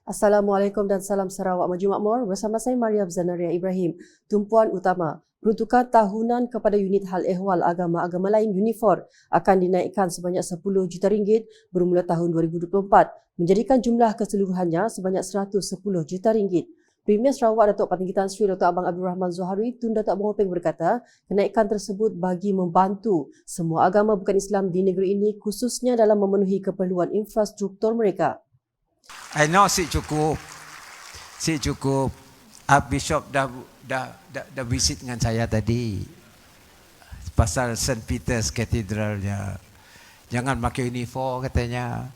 Assalamualaikum dan salam Sarawak Maju Makmur bersama saya Mariam Zanaria Ibrahim. Tumpuan utama, peruntukan tahunan kepada unit hal ehwal agama-agama lain UNIFOR akan dinaikkan sebanyak 10 juta ringgit bermula tahun 2024, menjadikan jumlah keseluruhannya sebanyak 110 juta ringgit. Premier Sarawak Datuk Patinggi Tan Sri Dr. Abang Abdul Rahman Zohari Tun Datuk Abang Openg berkata, kenaikan tersebut bagi membantu semua agama bukan Islam di negeri ini khususnya dalam memenuhi keperluan infrastruktur mereka. I know si cukup. Bishop dah visit dengan saya tadi pasal St. Peter's Cathedralnya. Jangan pakai uniform katanya.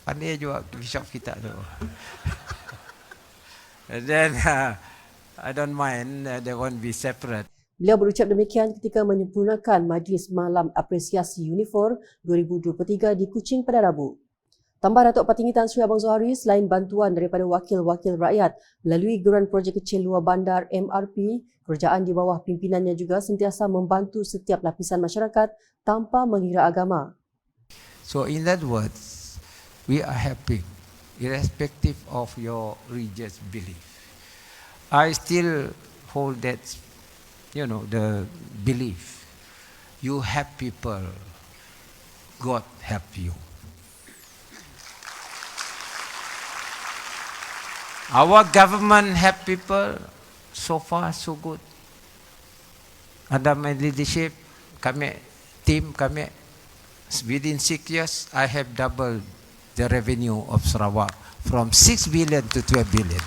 Pandai juga Bishop kita tu. And then I don't mind, they won't be separate. Beliau berucap demikian ketika menyempurnakan Majlis Malam Apresiasi UNIFOR 2023 di Kuching pada Rabu. Tambah Datuk Patinggi Tan Sri Abang Zohari, selain bantuan daripada wakil-wakil rakyat melalui geran projek kecil luar bandar MRP, kerajaan di bawah pimpinannya juga sentiasa membantu setiap lapisan masyarakat tanpa mengira agama. So in that words, we are helping irrespective of your religious belief. I still hold that, the belief. You help people, God help you. Our government help people, so far so good. Under my leadership, team kami, within 6 years, I have doubled the revenue of Sarawak from 6 billion to 12 billion.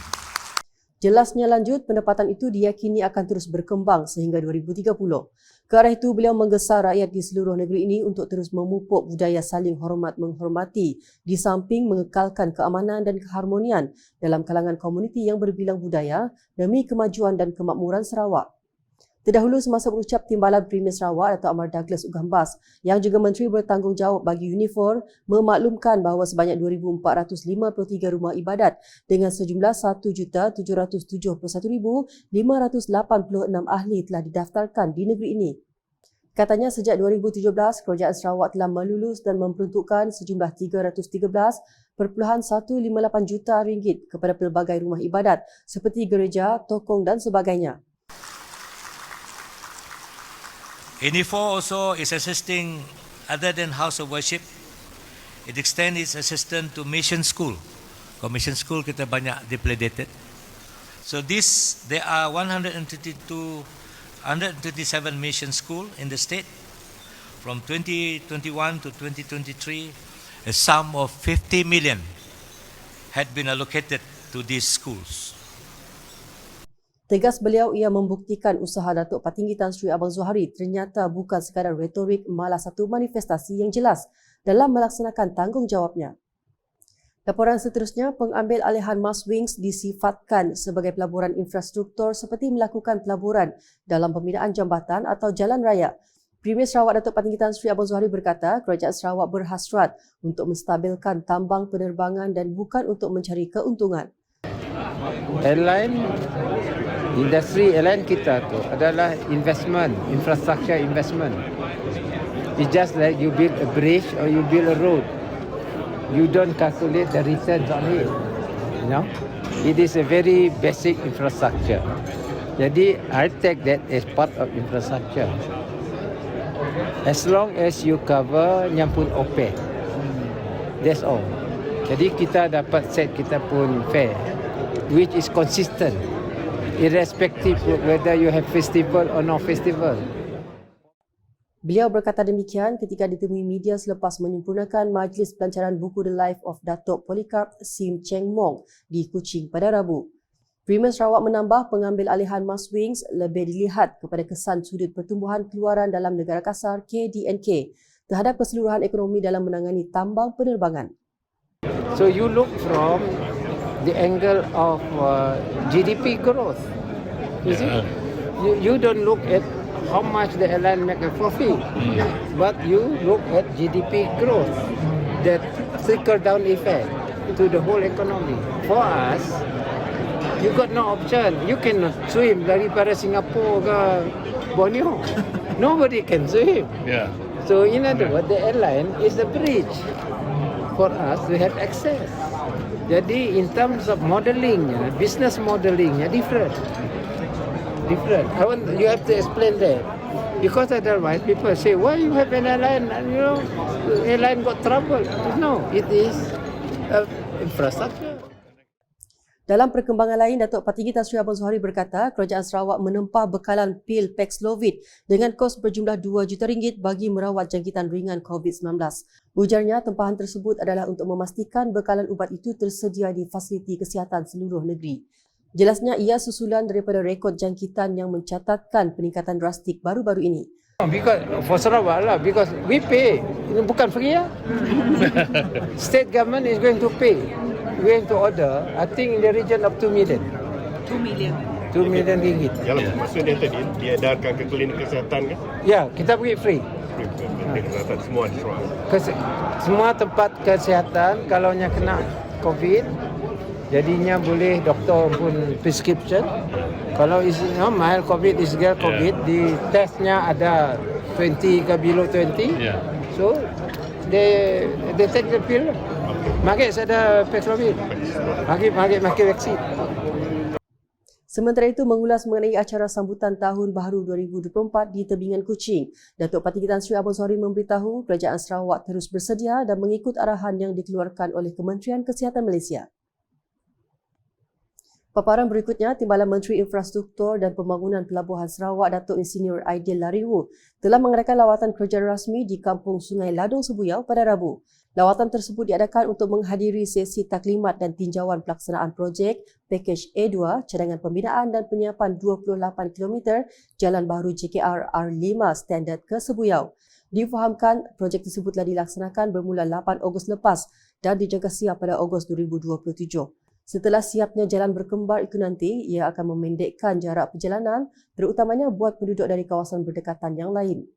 Jelasnya lanjut, pendapatan itu diyakini akan terus berkembang sehingga 2030. Ke arah itu, beliau menggesa rakyat di seluruh negeri ini untuk terus memupuk budaya saling hormat-menghormati di samping mengekalkan keamanan dan keharmonian dalam kalangan komuniti yang berbilang budaya demi kemajuan dan kemakmuran Sarawak. Terdahulu semasa berucap Timbalan Premier Sarawak Datuk Amar Douglas Ugambas yang juga Menteri bertanggungjawab bagi UNIFOR memaklumkan bahawa sebanyak 2,453 rumah ibadat dengan sejumlah 1,771,586 ahli telah didaftarkan di negeri ini. Katanya sejak 2017, Kerajaan Sarawak telah melulus dan memperuntukkan sejumlah 313.158 juta ringgit kepada pelbagai rumah ibadat seperti gereja, tokong dan sebagainya. UNIFOR also is assisting other than house of worship. It extends its assistance to mission school. Kalau mission school kita banyak depleted. So there are 127 mission school in the state. From 2021 to 2023, a sum of 50 million had been allocated to these schools. Tegas beliau, ia membuktikan usaha Datuk Patinggi Tan Sri Abang Zohari ternyata bukan sekadar retorik, malah satu manifestasi yang jelas dalam melaksanakan tanggungjawabnya. Laporan seterusnya, pengambil alihan Maswings disifatkan sebagai pelaburan infrastruktur seperti melakukan pelaburan dalam pembinaan jambatan atau jalan raya. Premier Sarawak Datuk Patinggi Tan Sri Abang Zohari berkata, Kerajaan Sarawak berhasrat untuk menstabilkan tambang penerbangan dan bukan untuk mencari keuntungan. Industri airline kita tu adalah investment, infrastructure investment. It's just like you build a bridge or you build a road. You don't calculate the returns on it. It is a very basic infrastructure. Jadi I take that as part of infrastructure. As long as you cover nyampun OPEC, that's all. Jadi kita dapat set kita pun fair, which is consistent. Irrespective whether you have festival or no festival. Beliau berkata demikian ketika ditemui media selepas menyempurnakan Majlis Pelancaran Buku The Life of Datuk Polycarp Sim Cheng Mong di Kuching pada Rabu. Premier Sarawak menambah pengambil alihan Maswings lebih dilihat kepada kesan sudut pertumbuhan keluaran dalam negara kasar KDNK terhadap keseluruhan ekonomi dalam menangani tambang penerbangan. So you look from the angle of GDP growth. You see, you don't look at how much the airline make a profit, but you look at GDP growth, that trickle down effect to the whole economy. For us, you got no option. You cannot swim daripada Singapore ke Borneo. Nobody can swim. Yeah. So in other words, the airline is the bridge for us to have access. Jadi in terms of modelingnya, business modelingnya different. You have to explain that. Because otherwise people say, why you have an airline? And, airline got trouble. No, it is infrastructure. Dalam perkembangan lain, Datuk Petinggi Tan Sri Abang Zuhari berkata, Kerajaan Sarawak menempah bekalan pil Paxlovid dengan kos berjumlah RM2 juta bagi merawat jangkitan ringan COVID-19. Ujarnya, tempahan tersebut adalah untuk memastikan bekalan ubat itu tersedia di fasiliti kesihatan seluruh negeri. Jelasnya, ia susulan daripada rekod jangkitan yang mencatatkan peningkatan drastik baru-baru ini. Because for Sarawak lah, because we pay. Ini bukan free ya. State government is going to pay. We're going to order, I think in the region of 2 million. 2 million. 2 million ringgit. Yalah, maksudnya tadi diedarkan ke klinik kesihatan kan? Ya, kita beri free. Klinik kesihatan semua di Sarawak. Semua tempat kesihatan kalau nya kena COVID, jadinya boleh doktor pun prescription. Kalau is mild COVID, is girl COVID, di testnya ada 20 ke below 20. So they take the pill. Mari saya Paxlovid. Mari vaksin. Sementara itu, mengulas mengenai acara sambutan Tahun Baharu 2024 di Tebingan Kuching, Datuk Petinggi Tan Sri Abang Zuhari memberitahu Kerajaan Sarawak terus bersedia dan mengikut arahan yang dikeluarkan oleh Kementerian Kesihatan Malaysia. Paparan berikutnya, Timbalan Menteri Infrastruktur dan Pembangunan Pelabuhan Sarawak, Datuk Insinyur Aidil Lariwu, telah mengadakan lawatan kerja rasmi di Kampung Sungai Ladong Sebuyau pada Rabu. Lawatan tersebut diadakan untuk menghadiri sesi taklimat dan tinjauan pelaksanaan projek Pakej A2, cadangan pembinaan dan penyiapan 28 km Jalan Baharu JKR R5 standard ke Sebuyau. Difahamkan, projek tersebut telah dilaksanakan bermula 8 Ogos lepas dan dijangka siap pada Ogos 2027. Setelah siapnya jalan berkembar itu nanti, ia akan memendekkan jarak perjalanan, terutamanya buat penduduk dari kawasan berdekatan yang lain.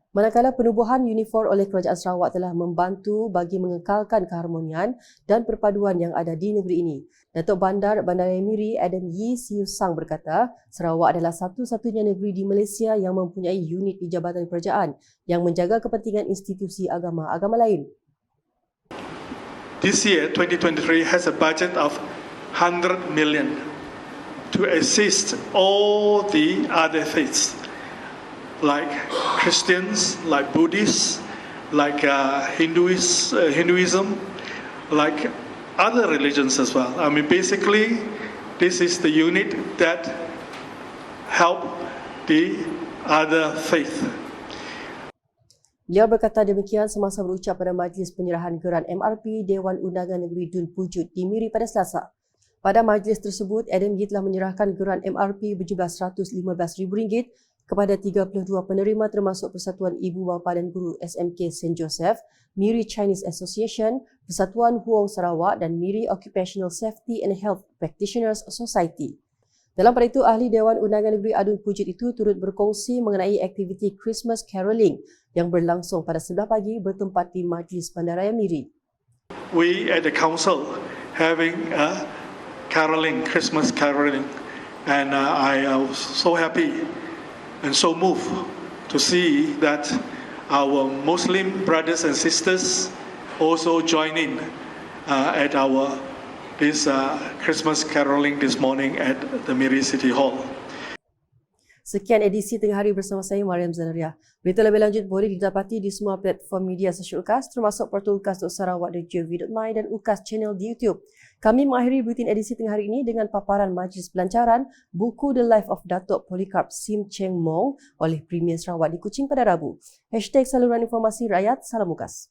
Manakala penubuhan unifor oleh Kerajaan Sarawak telah membantu bagi mengekalkan keharmonian dan perpaduan yang ada di negeri ini. Datuk Bandar Bandaraya Miri Adam Yee Siu Sang berkata, Sarawak adalah satu-satunya negeri di Malaysia yang mempunyai unit di Jabatan Kerajaan yang menjaga kepentingan institusi agama-agama lain. This year, 2023, has a budget of 100 million to assist all the other faiths, like Christians, like Buddhists, like Hinduism, like other religions as well. I mean, basically, this is the unit that help the other faith. Beliau berkata demikian semasa berucap pada majlis penyerahan geran MRP Dewan Undangan Negeri Dun Pujut di Miri pada Selasa. Pada majlis tersebut, Adam Yee telah menyerahkan geran MRP berjumlah RM115,000 kepada 32 penerima termasuk Persatuan Ibu Bapa dan Guru SMK St. Joseph, Miri Chinese Association, Persatuan Huong Sarawak dan Miri Occupational Safety and Health Practitioners Society. Dalam pada itu, Ahli Dewan Undangan Negeri Adun Pujut itu turut berkongsi mengenai aktiviti Christmas Caroling yang berlangsung pada 11 pagi bertempat di Majlis Bandaraya Miri. We at the council having a Christmas caroling, and I was so happy and so moved to see that our Muslim brothers and sisters also join in at our this Christmas caroling this morning at the Miri City Hall. Sekian edisi Tengah Hari bersama saya, Mariam Zanaria. Berita lebih lanjut boleh didapati di semua platform media sosial UKAS termasuk portal ukas.sarawak.gov.my dan UKAS channel di YouTube. Kami mengakhiri buletin edisi Tengah Hari ini dengan paparan majlis pelancaran buku The Life of Datuk Polycarp Sim Cheng Mong oleh Premier Sarawak di Kuching pada Rabu. #Saluran Informasi Rakyat, Salam UKAS.